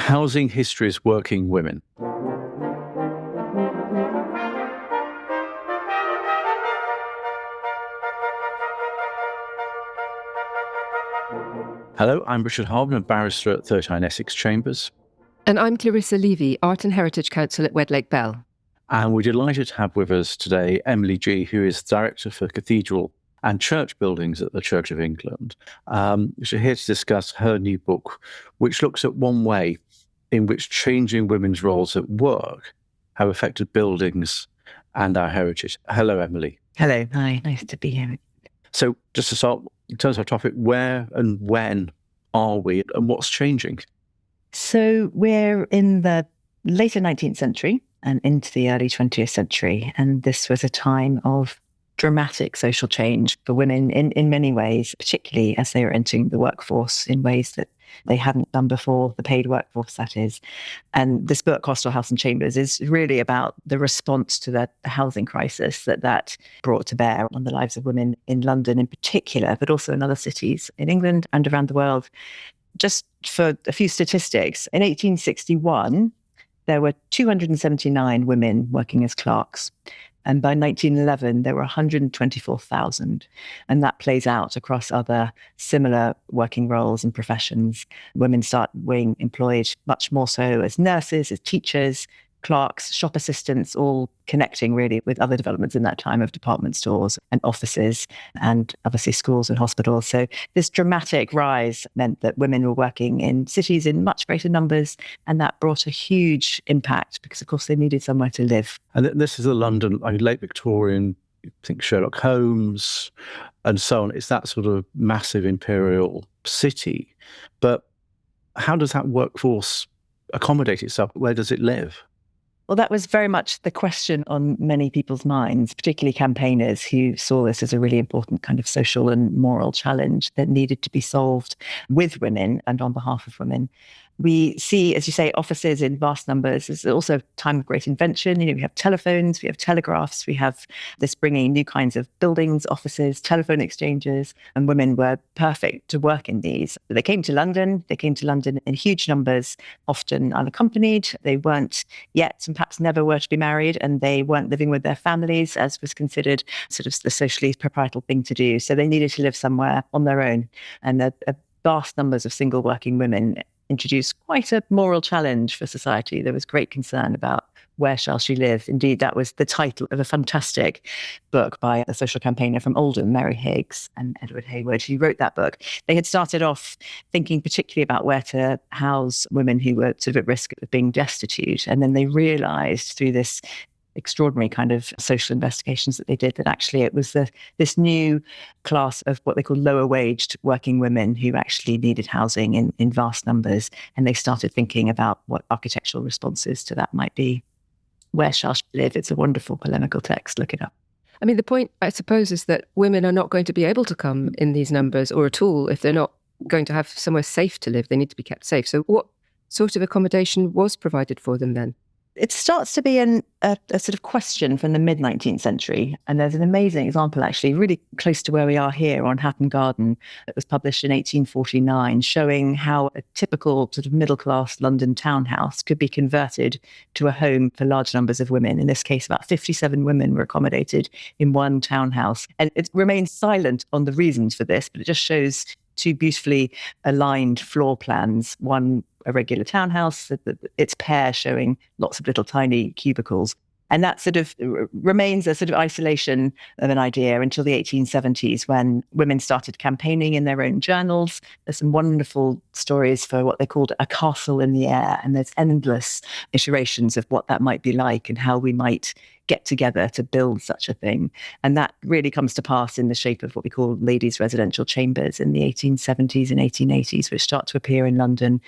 Housing Histories Working Women. Hello, I'm Richard Harwood, a barrister at 39 Essex Chambers. And I'm Clarissa Levi, Art and Heritage Counsel at Wedlake Bell. And we're delighted to have with us today Emily G., who is Director for Cathedral and Church Buildings at the Church of England. She's here to discuss her new book, which looks at one way in which changing women's roles at work have affected buildings and our heritage. Hello, Emily. Hello. Hi. Nice to be here. So just to start, in terms of our topic, where and when are we and what's changing? So we're in the later 19th century and into the early 20th century. And this was a time of dramatic social change for women in many ways, particularly as they were entering the workforce in ways that they hadn't done before, the paid workforce, that is. And this book, Hostel, House and Chambers, is really about the response to the housing crisis that brought to bear on the lives of women in London in particular, but also in other cities in England and around the world. Just for a few statistics, in 1861, there were 279 women working as clerks. And by 1911, there were 124,000. And that plays out across other similar working roles and professions. Women start being employed much more so as nurses, as teachers, clerks, shop assistants, all connecting really with other developments in that time of department stores and offices and obviously schools and hospitals. So this dramatic rise meant that women were working in cities in much greater numbers, and that brought a huge impact because, of course, they needed somewhere to live. And this is the London, late Victorian, you think Sherlock Holmes and so on. It's that sort of massive imperial city. But how does that workforce accommodate itself? Where does it live? Well, that was very much the question on many people's minds, particularly campaigners who saw this as a really important kind of social and moral challenge that needed to be solved with women and on behalf of women. We see, as you say, offices in vast numbers. It's also a time of great invention. We have telephones, we have telegraphs, we have this bringing new kinds of buildings, offices, telephone exchanges, and women were perfect to work in these. They came to London in huge numbers, often unaccompanied. They weren't yet and perhaps never were to be married, and they weren't living with their families, as was considered sort of the socially proprietorial thing to do. So they needed to live somewhere on their own. And vast numbers of single working women introduced quite a moral challenge for society. There was great concern about where shall she live. Indeed, that was the title of a fantastic book by a social campaigner from Oldham, Mary Higgs and Edward Hayward, who wrote that book. They had started off thinking particularly about where to house women who were sort of at risk of being destitute. And then they realised through this extraordinary kind of social investigations that they did that actually it was this new class of what they call lower waged working women who actually needed housing in vast numbers. And they started thinking about what architectural responses to that might be. Where shall she live? It's a wonderful polemical text. Look it up. I mean, the point, I suppose, is that women are not going to be able to come in these numbers or at all if they're not going to have somewhere safe to live. They need to be kept safe. So what sort of accommodation was provided for them then? It starts to be a sort of question from the mid-19th century. And there's an amazing example, actually, really close to where we are here on Hatton Garden that was published in 1849, showing how a typical sort of middle-class London townhouse could be converted to a home for large numbers of women. In this case, about 57 women were accommodated in one townhouse. And it remains silent on the reasons for this, but it just shows two beautifully aligned floor plans, one a regular townhouse, its pair showing lots of little tiny cubicles. And that sort of remains a sort of isolation of an idea until the 1870s when women started campaigning in their own journals. There's some wonderful stories for what they called a castle in the air. And there's endless iterations of what that might be like and how we might get together to build such a thing. And that really comes to pass in the shape of what we call ladies' residential chambers in the 1870s and 1880s, which start to appear in London.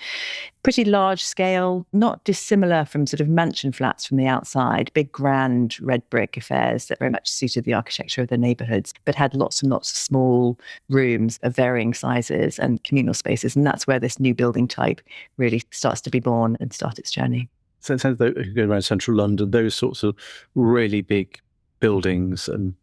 Pretty large scale, not dissimilar from sort of mansion flats from the outside, big grand red brick affairs that very much suited the architecture of the neighbourhoods, but had lots and lots of small rooms of varying sizes and communal spaces. And that's where this new building type really starts to be born and start its journey. So it sounds like if you go around central London, those sorts of really big buildings, and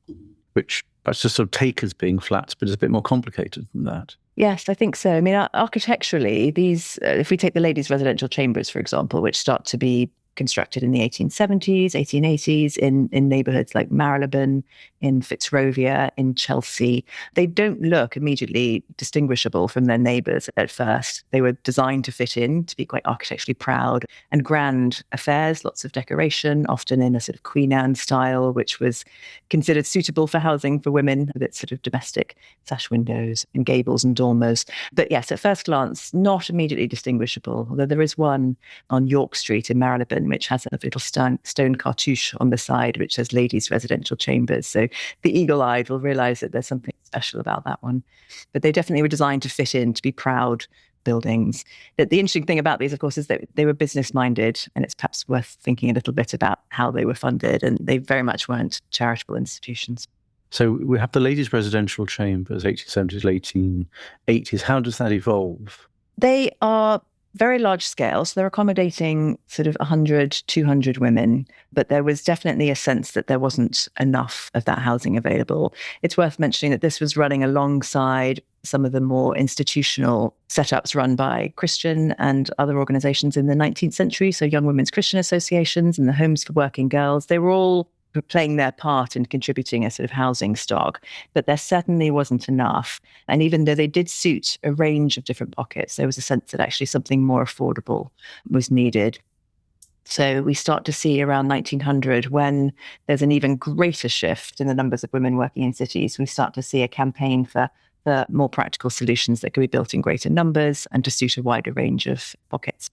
which that's just sort of take as being flats, but it's a bit more complicated than that. Yes, I think so. I mean, architecturally, these, if we take the ladies' residential chambers, for example, which start to be constructed in the 1870s, 1880s in neighborhoods like Marylebone, in Fitzrovia, in Chelsea. They don't look immediately distinguishable from their neighbors at first. They were designed to fit in, to be quite architecturally proud and grand affairs, lots of decoration, often in a sort of Queen Anne style, which was considered suitable for housing for women with its sort of domestic sash windows and gables and dormers. But yes, at first glance, not immediately distinguishable, although there is one on York Street in Marylebone, which has a little stone cartouche on the side, which says ladies' residential chambers. So the eagle-eyed will realize that there's something special about that one. But they definitely were designed to fit in, to be proud buildings. The interesting thing about these, of course, is that they were business-minded, and it's perhaps worth thinking a little bit about how they were funded, and they very much weren't charitable institutions. So we have the ladies' residential chambers, 1870s, 1880s. How does that evolve? They are very large scale. So they're accommodating sort of 100, 200 women. But there was definitely a sense that there wasn't enough of that housing available. It's worth mentioning that this was running alongside some of the more institutional setups run by Christian and other organizations in the 19th century. So Young Women's Christian Associations and the Homes for Working Girls, they were all playing their part in contributing a sort of housing stock, but there certainly wasn't enough. And even though they did suit a range of different pockets, there was a sense that actually something more affordable was needed. So we start to see around 1900, when there's an even greater shift in the numbers of women working in cities, we start to see a campaign for more practical solutions that could be built in greater numbers and to suit a wider range of pockets.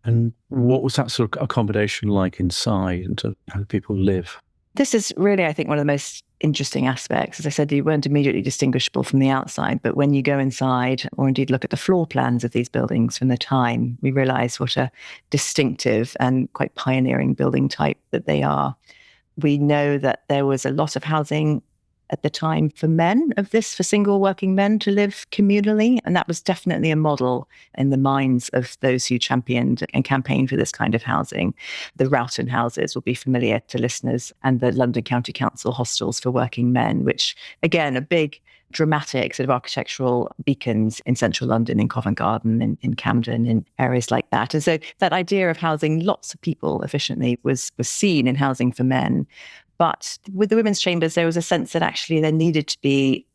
And what was that sort of accommodation like inside, and how do people live? This is really, I think, one of the most interesting aspects. As I said, you weren't immediately distinguishable from the outside, but when you go inside or indeed look at the floor plans of these buildings from the time, we realize what a distinctive and quite pioneering building type that they are. We know that there was a lot of housing at the time for men for single working men to live communally. And that was definitely a model in the minds of those who championed and campaigned for this kind of housing. The Rowton houses will be familiar to listeners, and the London County Council hostels for working men, which again, are big, dramatic sort of architectural beacons in central London, in Covent Garden, in Camden, in areas like that. And so that idea of housing lots of people efficiently was seen in housing for men. But with the women's chambers, there was a sense that actually there needed to be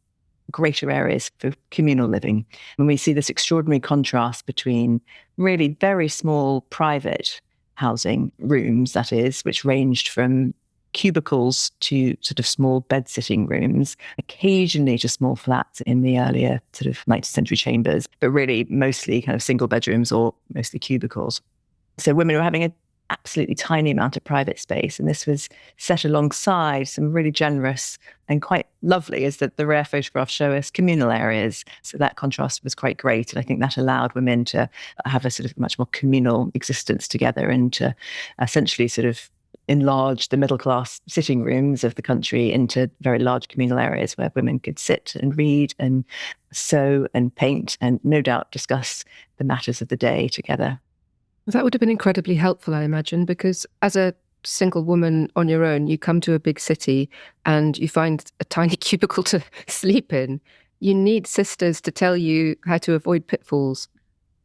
greater areas for communal living. And we see this extraordinary contrast between really very small private housing rooms, that is, which ranged from cubicles to sort of small bed-sitting rooms, occasionally to small flats in the earlier sort of 19th century chambers, but really mostly kind of single bedrooms or mostly cubicles. So women were having an absolutely tiny amount of private space. And this was set alongside some really generous and quite lovely, is that the rare photographs show us communal areas. So that contrast was quite great. And I think that allowed women to have a sort of much more communal existence together, and to essentially sort of enlarge the middle class sitting rooms of the country into very large communal areas where women could sit and read and sew and paint and no doubt discuss the matters of the day together. That would have been incredibly helpful, I imagine, because as a single woman on your own, you come to a big city and you find a tiny cubicle to sleep in. You need sisters to tell you how to avoid pitfalls.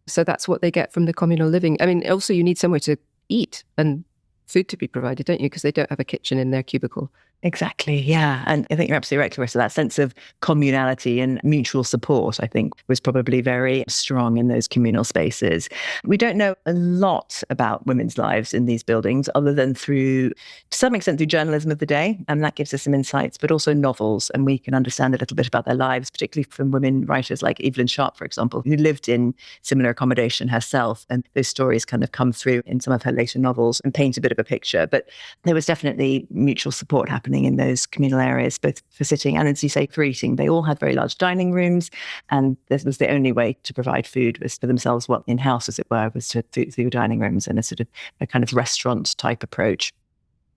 So that's what they get from the communal living. I mean, also you need somewhere to eat and food to be provided, don't you? Because they don't have a kitchen in their cubicle. Exactly, yeah. And I think you're absolutely right, Clarissa. That sense of communality and mutual support, I think, was probably very strong in those communal spaces. We don't know a lot about women's lives in these buildings, other than to some extent, through journalism of the day. And that gives us some insights, but also novels. And we can understand a little bit about their lives, particularly from women writers like Evelyn Sharp, for example, who lived in similar accommodation herself. And those stories kind of come through in some of her later novels and paint a bit of a picture. But there was definitely mutual support happening in those communal areas, both for sitting and, as you say, for eating. They all had very large dining rooms, and this was the only way to provide food was for themselves, what in-house, as it were, was through dining rooms and a sort of a kind of restaurant type approach.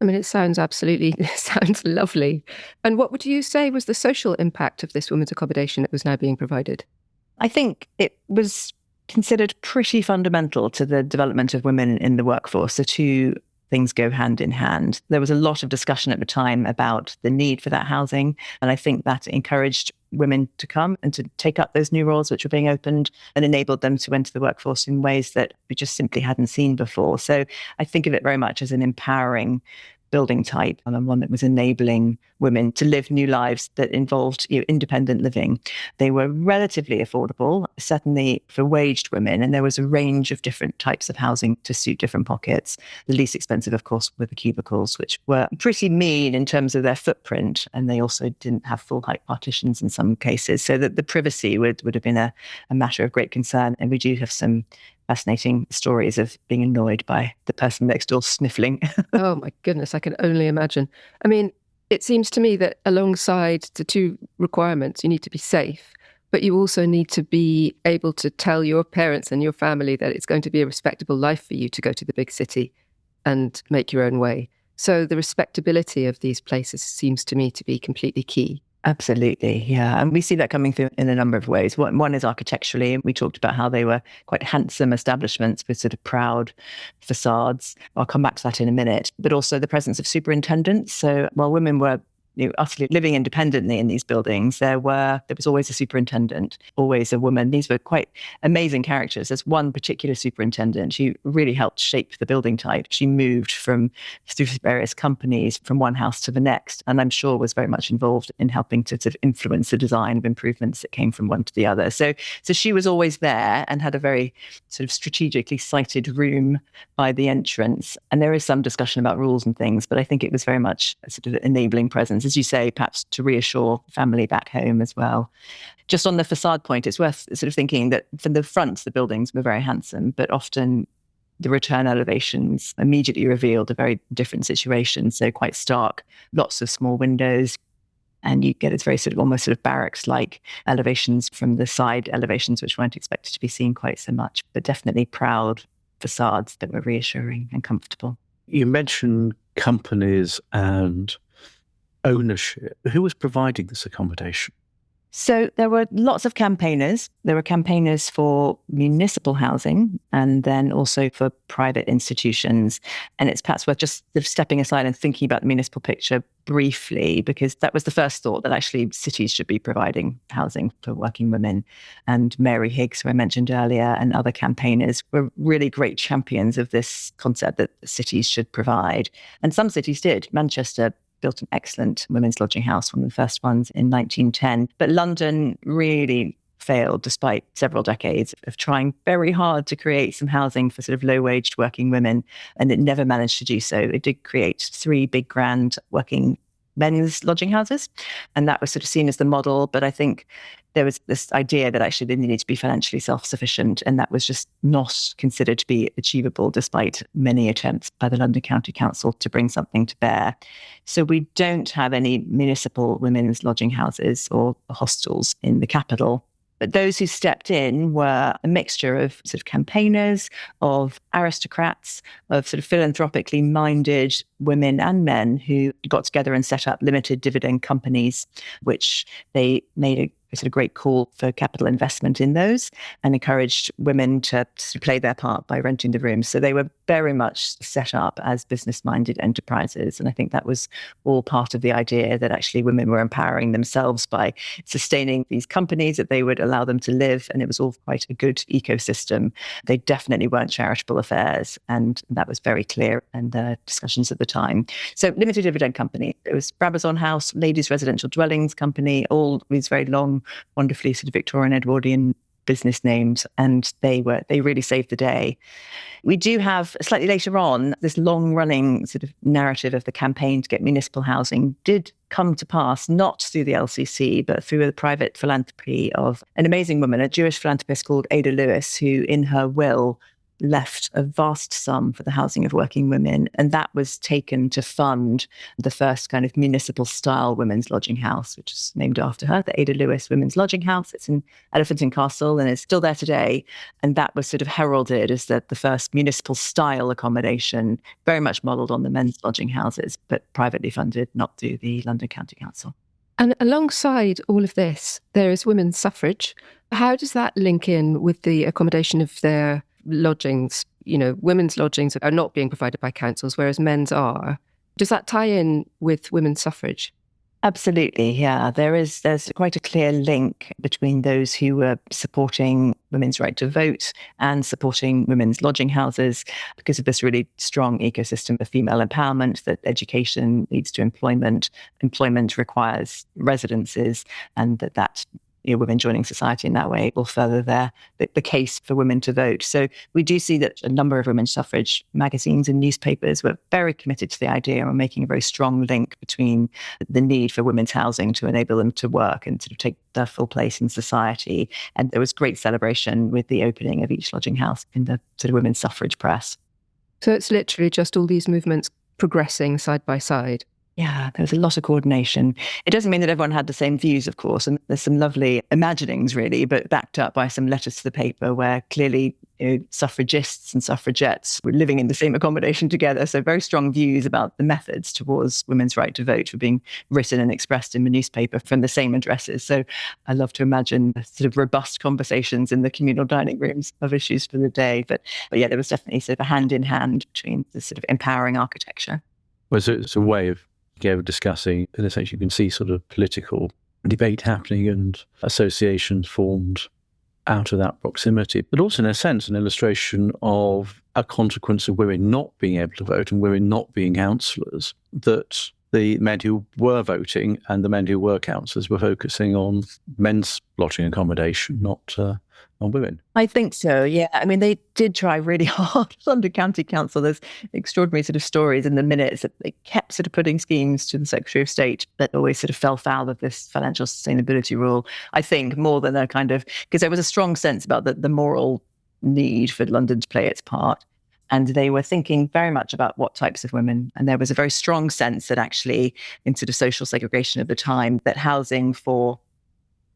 I mean, it sounds lovely. And what would you say was the social impact of this women's accommodation that was now being provided? I think it was considered pretty fundamental to the development of women in the workforce. The two things go hand in hand. There was a lot of discussion at the time about the need for that housing, and I think that encouraged women to come and to take up those new roles which were being opened, and enabled them to enter the workforce in ways that we just simply hadn't seen before. So I think of it very much as an empowering building type, and one that was enabling women to live new lives that involved independent living. They were relatively affordable, certainly for waged women, and there was a range of different types of housing to suit different pockets. The least expensive, of course, were the cubicles, which were pretty mean in terms of their footprint, and they also didn't have full height partitions in some cases, so that the privacy would have been a matter of great concern. And we do have some fascinating stories of being annoyed by the person next door sniffling. Oh my goodness, I can only imagine. I mean, it seems to me that alongside the two requirements, you need to be safe, but you also need to be able to tell your parents and your family that it's going to be a respectable life for you to go to the big city and make your own way. So the respectability of these places seems to me to be completely key. Absolutely, yeah. And we see that coming through in a number of ways. One is architecturally. We talked about how they were quite handsome establishments with sort of proud facades. I'll come back to that in a minute. But also the presence of superintendents. So while women were utterly living independently in these buildings, there was always a superintendent, always a woman. These were quite amazing characters. There's one particular superintendent who really helped shape the building type. She moved through various companies from one house to the next, and I'm sure was very much involved in helping to sort of influence the design of improvements that came from one to the other. So she was always there and had a very sort of strategically sited room by the entrance. And there is some discussion about rules and things, but I think it was very much a sort of enabling presence, as you say, perhaps to reassure family back home as well. Just on the facade point, it's worth sort of thinking that from the front, the buildings were very handsome, but often the return elevations immediately revealed a very different situation. So quite stark, lots of small windows, and you get it's very sort of almost sort of barracks-like elevations from the side elevations, which weren't expected to be seen quite so much, but definitely proud facades that were reassuring and comfortable. You mentioned companies and ownership. Who was providing this accommodation? So there were lots of campaigners. There were campaigners for municipal housing and then also for private institutions. And it's perhaps worth just sort of stepping aside and thinking about the municipal picture briefly, because that was the first thought, that actually cities should be providing housing for working women. And Mary Higgs, who I mentioned earlier, and other campaigners were really great champions of this concept that cities should provide. And some cities did. Manchester built an excellent women's lodging house, one of the first ones in 1910. But London really failed despite several decades of trying very hard to create some housing for sort of low-waged working women, and it never managed to do so. It did create 3 big grand working men's lodging houses, and that was sort of seen as the model. But I think there was this idea that actually they needed to be financially self-sufficient, and that was just not considered to be achievable despite many attempts by the London County Council to bring something to bear. So we don't have any municipal women's lodging houses or hostels in the capital. But those who stepped in were a mixture of sort of campaigners, of aristocrats, of sort of philanthropically minded women and men who got together and set up limited dividend companies, which they made a sort of great call for capital investment in those and encouraged women to play their part by renting the rooms. So they were very much set up as business-minded enterprises. And I think that was all part of the idea that actually women were empowering themselves by sustaining these companies, that they would allow them to live. And it was all quite a good ecosystem. They definitely weren't charitable affairs. And that was very clear in the discussions at the time. So limited dividend company. It was Brabazon House, Ladies Residential Dwellings Company, all these very long, wonderfully sort of Victorian Edwardian business names, and they really saved the day. We do have slightly later on this long-running sort of narrative of the campaign to get municipal housing did come to pass, not through the LCC, but through the private philanthropy of an amazing woman, a Jewish philanthropist called Ada Lewis, who in her will left a vast sum for the housing of working women. And that was taken to fund the first kind of municipal style women's lodging house, which is named after her, the Ada Lewis Women's Lodging House. It's in Elephant and Castle and it's still there today. And that was sort of heralded as the first municipal style accommodation, very much modelled on the men's lodging houses, but privately funded, not through the London County Council. And alongside all of this, there is women's suffrage. How does that link in with the accommodation of their lodgings? You know, women's lodgings are not being provided by councils, whereas men's are. Does that tie in with women's suffrage? Absolutely, yeah. There's quite a clear link between those who were supporting women's right to vote and supporting women's lodging houses because of this really strong ecosystem of female empowerment, that education leads to employment, employment requires residences, and that women joining society in that way will further the case for women to vote. So we do see that a number of women's suffrage magazines and newspapers were very committed to the idea of making a very strong link between the need for women's housing to enable them to work and sort of take their full place in society. And there was great celebration with the opening of each lodging house in the sort of women's suffrage press. So it's literally just all these movements progressing side by side. Yeah, there was a lot of coordination. It doesn't mean that everyone had the same views, of course, and there's some lovely imaginings, really, but backed up by some letters to the paper where clearly suffragists and suffragettes were living in the same accommodation together. So very strong views about the methods towards women's right to vote were being written and expressed in the newspaper from the same addresses. So I love to imagine sort of robust conversations in the communal dining rooms of issues for the day. But yeah, there was definitely sort of a hand in hand between the sort of empowering architecture. Well, so it's a way of discussing, in a sense, you can see sort of political debate happening and associations formed out of that proximity, but also in a sense an illustration of a consequence of women not being able to vote and women not being councillors, that the men who were voting and the men who were councillors were focusing on men's lodging accommodation, not on women. I think so, yeah. I mean, they did try really hard under county council. There's extraordinary sort of stories in the minutes that they kept sort of putting schemes to the Secretary of State that always sort of fell foul of this financial sustainability rule, I think, more than a kind of, because there was a strong sense about the moral need for London to play its part. And they were thinking very much about what types of women. And there was a very strong sense that actually, in sort of social segregation of the time, that housing for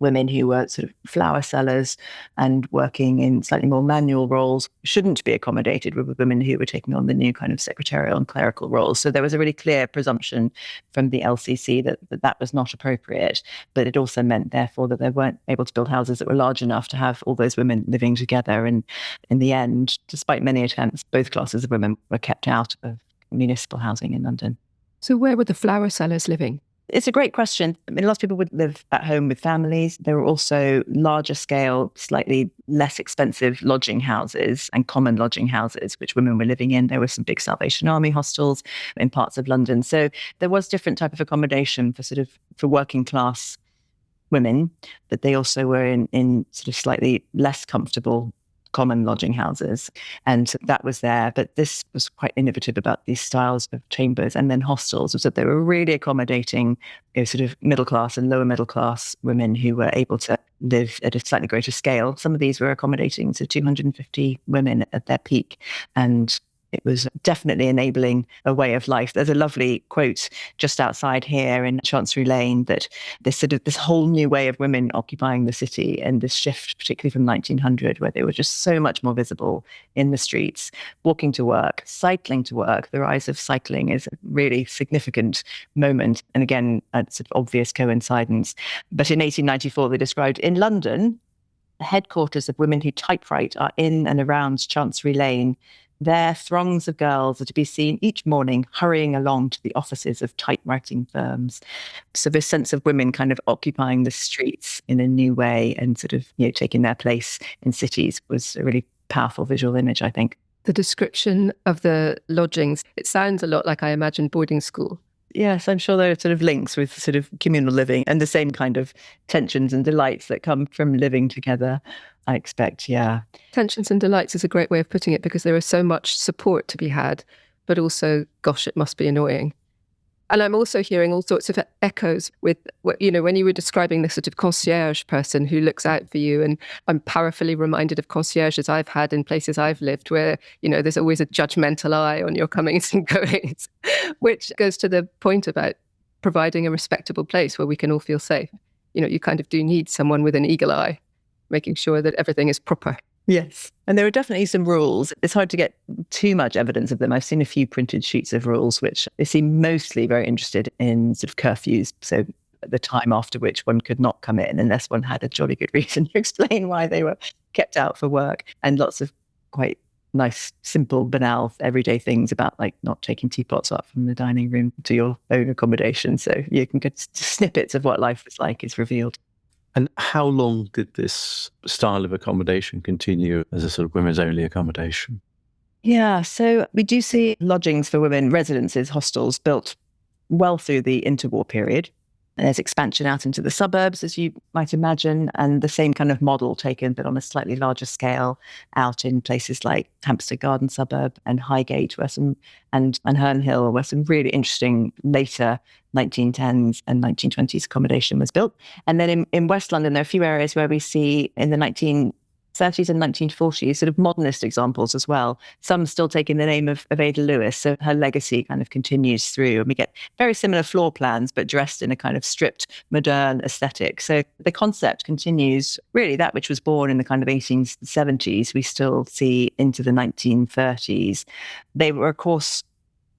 women who were sort of flower sellers and working in slightly more manual roles shouldn't be accommodated with women who were taking on the new kind of secretarial and clerical roles. So there was a really clear presumption from the LCC that was not appropriate. But it also meant, therefore, that they weren't able to build houses that were large enough to have all those women living together. And in the end, despite many attempts, both classes of women were kept out of municipal housing in London. So where were the flower sellers living? It's a great question. I mean, lots of people would live at home with families. There were also larger scale, slightly less expensive lodging houses and common lodging houses, which women were living in. There were some big Salvation Army hostels in parts of London. So there was different type of accommodation for working class women, but they also were in sort of slightly less comfortable common lodging houses. And that was there. But this was quite innovative about these styles of chambers. And then hostels was that they were really accommodating sort of middle class and lower middle class women who were able to live at a slightly greater scale. Some of these were accommodating to 250 women at their peak. And it was definitely enabling a way of life. There's a lovely quote just outside here in Chancery Lane that this whole new way of women occupying the city and this shift, particularly from 1900, where they were just so much more visible in the streets, walking to work, cycling to work. The rise of cycling is a really significant moment. And again, a sort of obvious coincidence. But in 1894, they described in London, the headquarters of women who typewrite are in and around Chancery Lane. There, throngs of girls are to be seen each morning hurrying along to the offices of typewriting firms. So this sense of women kind of occupying the streets in a new way and sort of taking their place in cities was a really powerful visual image, I think. The description of the lodgings, it sounds a lot like I imagine boarding school. Yes, I'm sure there are sort of links with sort of communal living and the same kind of tensions and delights that come from living together, I expect, yeah. Tensions and delights is a great way of putting it because there is so much support to be had, but also, gosh, it must be annoying. And I'm also hearing all sorts of echoes with, when you were describing the sort of concierge person who looks out for you. And I'm powerfully reminded of concierges I've had in places I've lived where, there's always a judgmental eye on your comings and goings, which goes to the point about providing a respectable place where we can all feel safe. You kind of do need someone with an eagle eye, making sure that everything is proper. Yes. And there are definitely some rules. It's hard to get too much evidence of them. I've seen a few printed sheets of rules, which they seem mostly very interested in sort of curfews. So the time after which one could not come in unless one had a jolly good reason to explain why they were kept out for work. And lots of quite nice, simple, banal, everyday things about like not taking teapots up from the dining room to your own accommodation. So you can get snippets of what life was like is revealed. And how long did this style of accommodation continue as a sort of women's only accommodation? Yeah, so we do see lodgings for women, residences, hostels built well through the interwar period. And there's expansion out into the suburbs, as you might imagine, and the same kind of model taken, but on a slightly larger scale, out in places like Hampstead Garden suburb and Highgate, and Herne Hill, where some really interesting later 1910s and 1920s accommodation was built. And then in West London, there are a few areas where we see in the 1930s and 1940s, sort of modernist examples as well. Some still taking the name of Ada Lewis. So her legacy kind of continues through. And we get very similar floor plans, but dressed in a kind of stripped, modern aesthetic. So the concept continues, really that which was born in the kind of 1870s, we still see into the 1930s. They were, of course,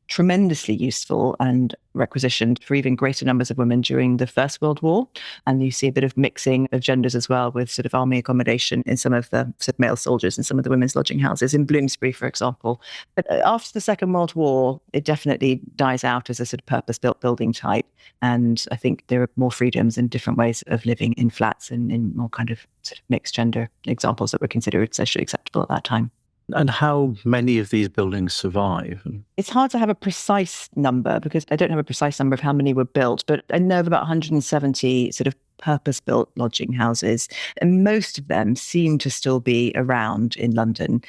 tremendously useful and requisitioned for even greater numbers of women during the First World War. And you see a bit of mixing of genders as well, with sort of army accommodation in some of the sort of male soldiers and some of the women's lodging houses in Bloomsbury, for example. But after the Second World War, it definitely dies out as a sort of purpose-built building type. And I think there are more freedoms and different ways of living in flats and in more kind of sort of mixed gender examples that were considered socially acceptable at that time. And how many of these buildings survive? It's hard to have a precise number because I don't have a precise number of how many were built, but I know of about 170 sort of purpose-built lodging houses, and most of them seem to still be around in London.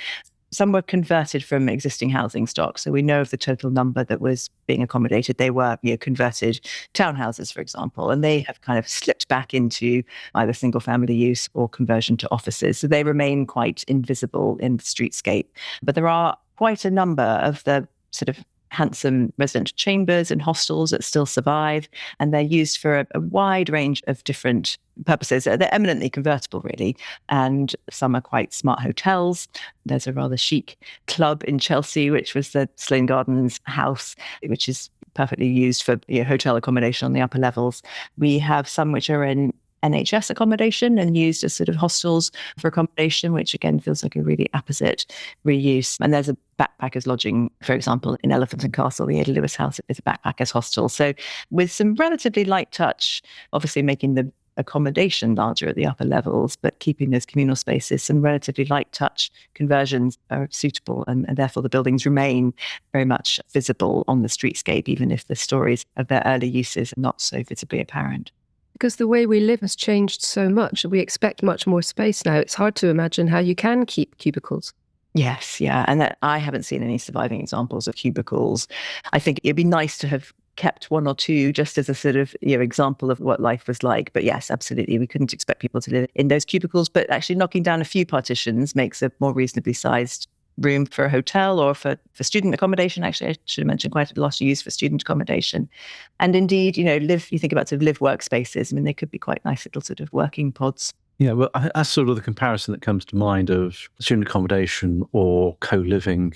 Some were converted from existing housing stock. So we know of the total number that was being accommodated. They were converted townhouses, for example, and they have kind of slipped back into either single family use or conversion to offices. So they remain quite invisible in the streetscape. But there are quite a number of the sort of handsome residential chambers and hostels that still survive, and they're used for a wide range of different purposes. They're eminently convertible, really, and some are quite smart hotels. There's a rather chic club in Chelsea, which was the Slane Gardens house, which is perfectly used for hotel accommodation on the upper levels. We have some which are in NHS accommodation and used as sort of hostels for accommodation, which again feels like a really apposite reuse. And there's a backpackers lodging, for example, in Elephant and Castle. The Ada Lewis house is a backpackers hostel. So with some relatively light touch, obviously making the accommodation larger at the upper levels, but keeping those communal spaces, some relatively light touch conversions are suitable, and therefore the buildings remain very much visible on the streetscape, even if the stories of their early uses are not so visibly apparent. Because the way we live has changed so much. We expect much more space now. It's hard to imagine how you can keep cubicles. Yes, yeah. And that I haven't seen any surviving examples of cubicles. I think it'd be nice to have kept one or two just as a sort of example of what life was like. But yes, absolutely. We couldn't expect people to live in those cubicles, but actually knocking down a few partitions makes a more reasonably sized room for a hotel or for student accommodation. Actually, I should have mentioned quite a lot of use for student accommodation. And indeed, you think about sort of live workspaces. I mean, they could be quite nice little sort of working pods. Yeah, well, that's sort of the comparison that comes to mind of student accommodation or co-living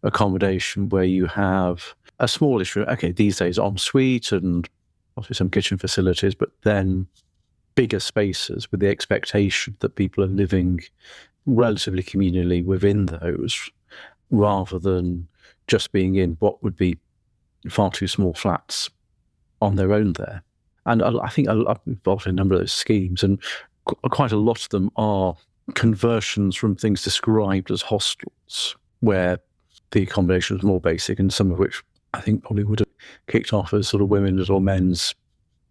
accommodation, where you have a smallish room. Okay, these days ensuite and obviously some kitchen facilities, but then bigger spaces with the expectation that people are living relatively communally within those, rather than just being in what would be far too small flats on their own there. And I think I'm involved in a number of those schemes, and quite a lot of them are conversions from things described as hostels, where the accommodation was more basic, and some of which I think probably would have kicked off as sort of women's or men's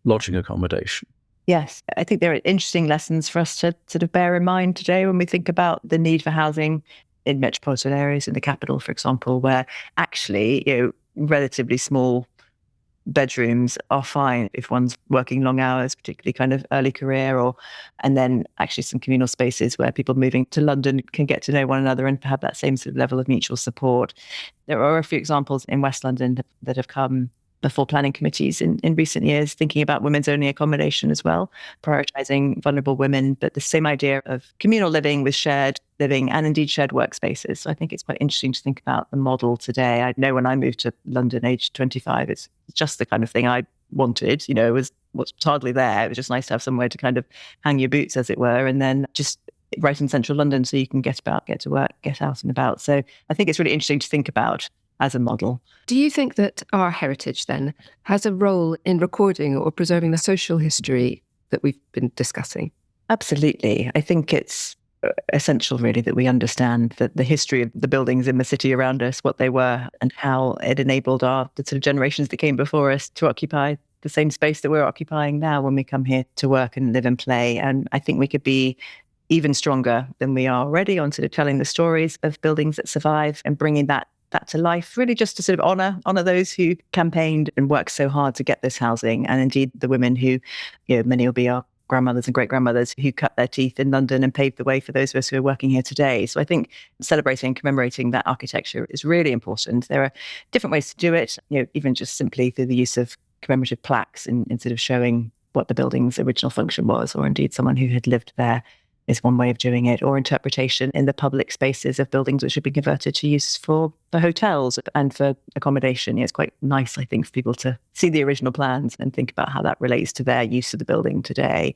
lodging accommodation. Yes, I think there are interesting lessons for us to sort of bear in mind today when we think about the need for housing in metropolitan areas, in the capital, for example, where actually, relatively small bedrooms are fine if one's working long hours, particularly kind of early career, and then actually some communal spaces where people moving to London can get to know one another and have that same sort of level of mutual support. There are a few examples in West London that have come before planning committees in recent years, thinking about women's only accommodation as well, prioritising vulnerable women, but the same idea of communal living with shared living and indeed shared workspaces. So I think it's quite interesting to think about the model today. I know when I moved to London aged 25, it's just the kind of thing I wanted, it was hardly there. It was just nice to have somewhere to kind of hang your boots, as it were. And then just right in central London, so you can get about, get to work, get out and about. So I think it's really interesting to think about as a model. Do you think that our heritage then has a role in recording or preserving the social history that we've been discussing? Absolutely. I think it's essential, really, that we understand that the history of the buildings in the city around us, what they were, and how it enabled the sort of generations that came before us to occupy the same space that we're occupying now when we come here to work and live and play. And I think we could be even stronger than we are already on sort of telling the stories of buildings that survive and bringing that to life, really, just to sort of honor those who campaigned and worked so hard to get this housing, and indeed the women who, many will be our grandmothers and great-grandmothers who cut their teeth in London and paved the way for those of us who are working here today. So I think celebrating and commemorating that architecture is really important. There are different ways to do it, even just simply through the use of commemorative plaques in sort of showing what the building's original function was, or indeed someone who had lived there is one way of doing it, or interpretation in the public spaces of buildings which have been converted to use for hotels and for accommodation. It's quite nice, I think, for people to see the original plans and think about how that relates to their use of the building today.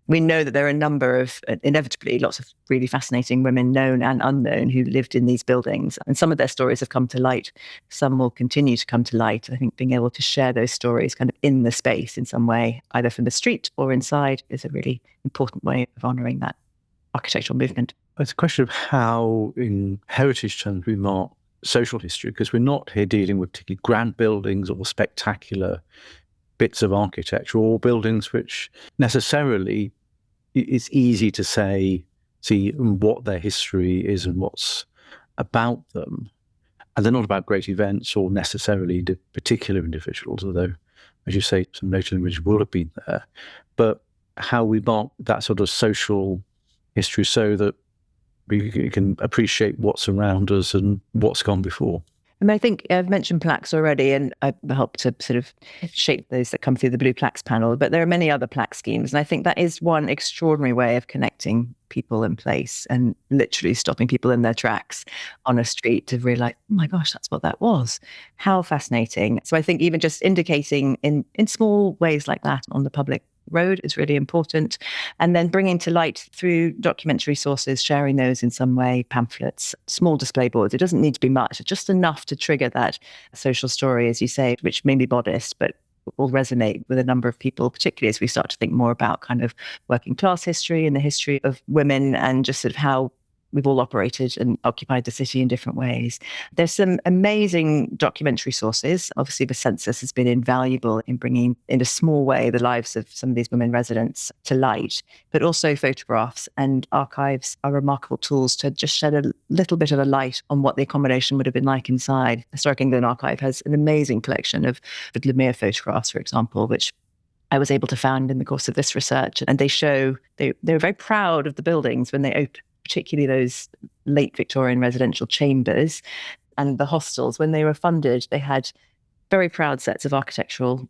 We know that there are a number of, inevitably, lots of really fascinating women, known and unknown, who lived in these buildings. And some of their stories have come to light. Some will continue to come to light. I think being able to share those stories kind of in the space in some way, either from the street or inside, is a really important way of honouring that architectural movement. It's a question of how, in heritage terms, we mark social history, because we're not here dealing with particularly grand buildings or spectacular bits of architecture, or buildings which necessarily it's easy to see what their history is and what's about them. And they're not about great events or necessarily particular individuals, although, as you say, some notable individuals will have been there. But how we mark that sort of social history so that we can appreciate what's around us and what's gone before. I think I've mentioned plaques already, and I helped to sort of shape those that come through the Blue Plaques panel, but there are many other plaque schemes. And I think that is one extraordinary way of connecting people in place and literally stopping people in their tracks on a street to realize, oh my gosh, that's what that was. How fascinating. So I think even just indicating in small ways like that on the public road is really important. And then bringing to light through documentary sources, sharing those in some way, pamphlets, small display boards. It doesn't need to be much, just enough to trigger that social story, as you say, which may be modest, but will resonate with a number of people, particularly as we start to think more about kind of working class history and the history of women and just sort of how we've all operated and occupied the city in different ways. There's some amazing documentary sources. Obviously, the census has been invaluable in bringing, in a small way, the lives of some of these women residents to light, but also photographs and archives are remarkable tools to just shed a little bit of a light on what the accommodation would have been like inside. Historic England Archive has an amazing collection of Lemire photographs, for example, which I was able to find in the course of this research. And they show, they were very proud of the buildings when they opened, particularly those late Victorian residential chambers and the hostels. When they were funded, they had very proud sets of architectural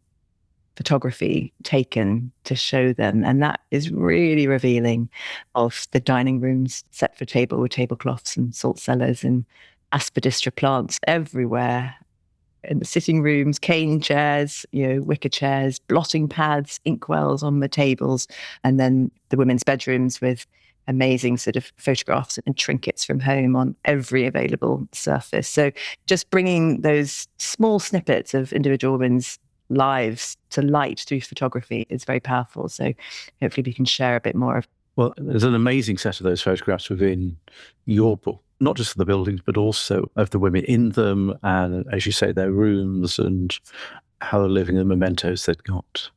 photography taken to show them. And that is really revealing of the dining rooms set for table with tablecloths and salt cellars and aspidistra plants everywhere. In the sitting rooms, cane chairs, wicker chairs, blotting pads, inkwells on the tables, and then the women's bedrooms with amazing sort of photographs and trinkets from home on every available surface. So just bringing those small snippets of individual women's lives to light through photography is very powerful. So hopefully we can share a bit more of. Well, there's an amazing set of those photographs within your book, not just of the buildings, but also of the women in them, and, as you say, their rooms and how they're living, the mementos they'd got,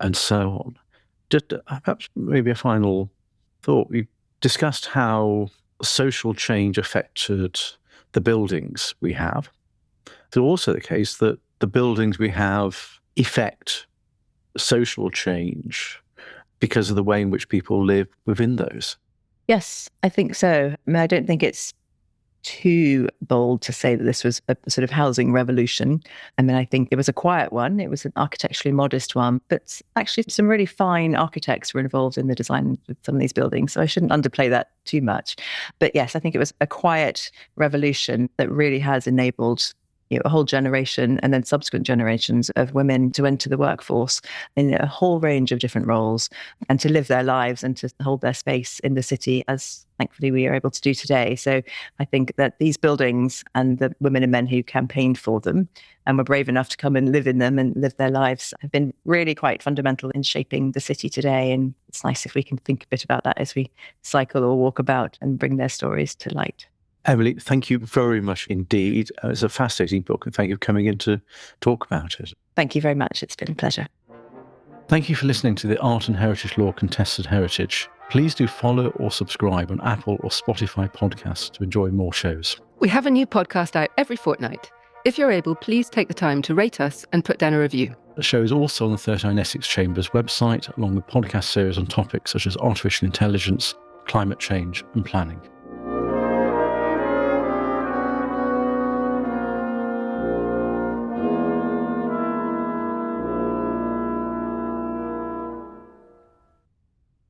and so on. Just perhaps maybe a final thought. We discussed how social change affected the buildings we have. It's also the case that the buildings we have effect social change because of the way in which people live within those. Yes, I think so. I don't think it's too bold to say that this was a sort of housing revolution. I think it was a quiet one. It was an architecturally modest one, but actually some really fine architects were involved in the design of some of these buildings. So I shouldn't underplay that too much. But yes, I think it was a quiet revolution that really has enabled a whole generation and then subsequent generations of women to enter the workforce in a whole range of different roles and to live their lives and to hold their space in the city, as thankfully we are able to do today. So I think that these buildings and the women and men who campaigned for them and were brave enough to come and live in them and live their lives have been really quite fundamental in shaping the city today. And it's nice if we can think a bit about that as we cycle or walk about and bring their stories to light. Emily, thank you very much indeed. It's a fascinating book, and thank you for coming in to talk about it. Thank you very much. It's been a pleasure. Thank you for listening to the Art and Heritage Law Contested Heritage. Please do follow or subscribe on Apple or Spotify podcasts to enjoy more shows. We have a new podcast out every fortnight. If you're able, please take the time to rate us and put down a review. The show is also on the 39 Essex Chambers website, along with podcast series on topics such as artificial intelligence, climate change and planning.